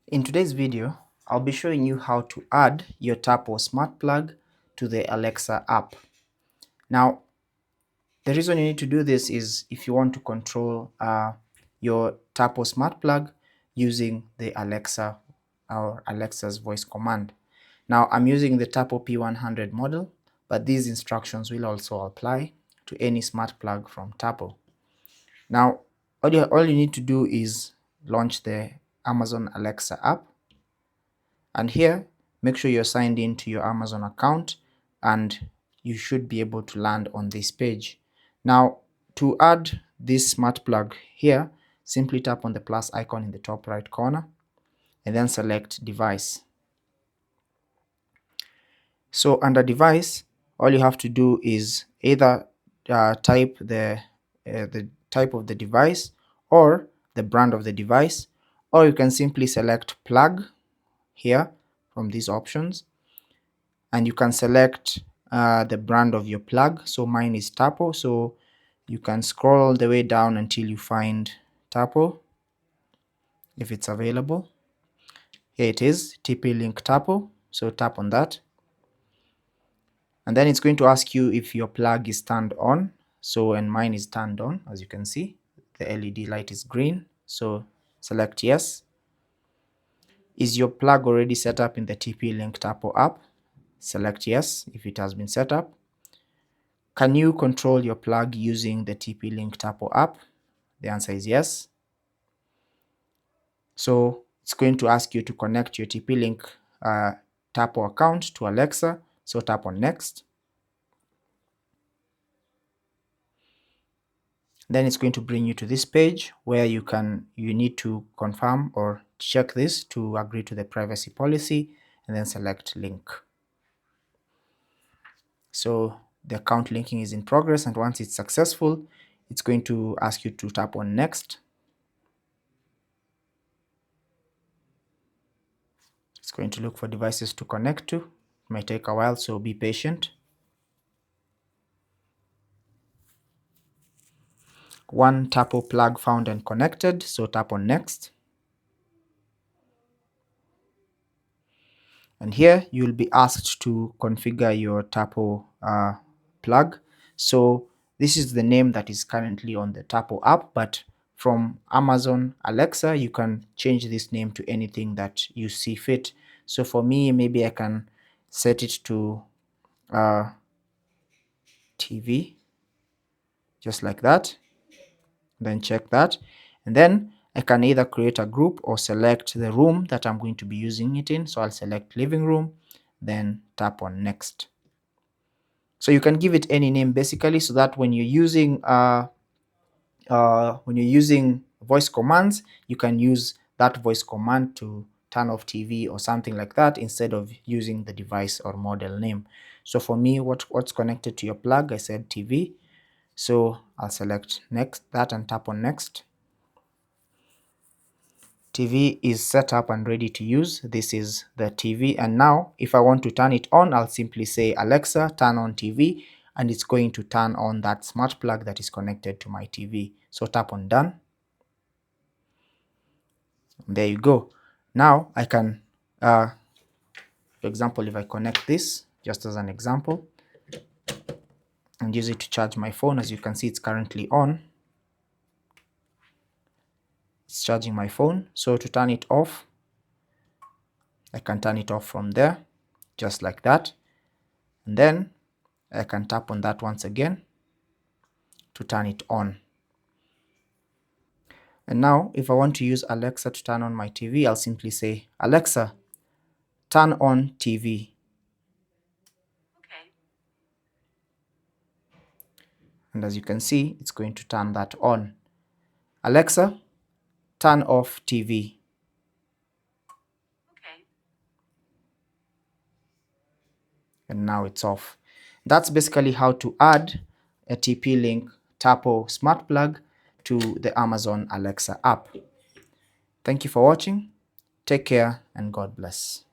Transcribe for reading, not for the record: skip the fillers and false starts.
In today's video, I'll be showing you how to add your Tapo Smart Plug to the Alexa app. Now, the reason you need to do this is if you want to control your Tapo Smart Plug using the Alexa or Alexa's voice command. Now, I'm using the Tapo P100 model, but these instructions will also apply to any smart plug from Tapo. Now, all you need to do is launch the Amazon Alexa app. And here, make sure you're signed in to your Amazon account and you should be able to land on this page. Now, to add this smart plug here, simply tap on the plus icon in the top right corner and then select device. So under device, all you have to do is either type the type of the device or the brand of the device, or you can simply select plug here from these options, and you can select the brand of your plug. So mine is Tapo, so you can scroll all the way down until you find Tapo if it's available. Here it is, TP-Link Tapo, so tap on that. And then it's going to ask you if your plug is turned on. So, and mine is turned on, as you can see. The LED light is green, so select yes. Is your plug already set up in the TP-Link Tapo app? Select yes if it has been set up. Can you control your plug using the TP-Link Tapo app? The answer is yes. So it's going to ask you to connect your TP-Link Tapo account to Alexa, so tap on next. Then it's going to bring you to this page where you need to confirm or check this to agree to the privacy policy and then select link. So the account linking is in progress, and once it's successful, it's going to ask you to tap on next. It's going to look for devices to connect to. It might take a while, so be patient. One Tapo plug found and connected, so tap on next. And here you'll be asked to configure your Tapo plug. So this is the name that is currently on the Tapo app, but from Amazon Alexa, you can change this name to anything that you see fit. So for me, maybe I can set it to TV, just like that. Then check that. And then I can either create a group or select the room that I'm going to be using it in. So I'll select living room, then tap on next. So you can give it any name basically, so that when you're using voice commands, you can use that voice command to turn off TV or something like that instead of using the device or model name. So for me, what's connected to your plug, I said TV. So I'll select next that and tap on next. TV is set up and ready to use. This is the TV, and now if I want to turn it on, I'll simply say Alexa, turn on TV, and it's going to turn on that smart plug that is connected to my TV. So tap on done. There you go. Now I can, for example, if I connect this just as an example and use it to charge my phone, as you can see, it's currently on. It's charging my phone. So to turn it off, I can turn it off from there, just like that. And then I can tap on that once again to turn it on. And now if I want to use Alexa to turn on my TV, I'll simply say, Alexa, turn on TV. Okay. And as you can see, it's going to turn that on. Alexa, turn off TV. Okay. And now it's off. That's basically how to add a TP-Link Tapo smart plug to the Amazon Alexa app. Thank you for watching. Take care and God bless.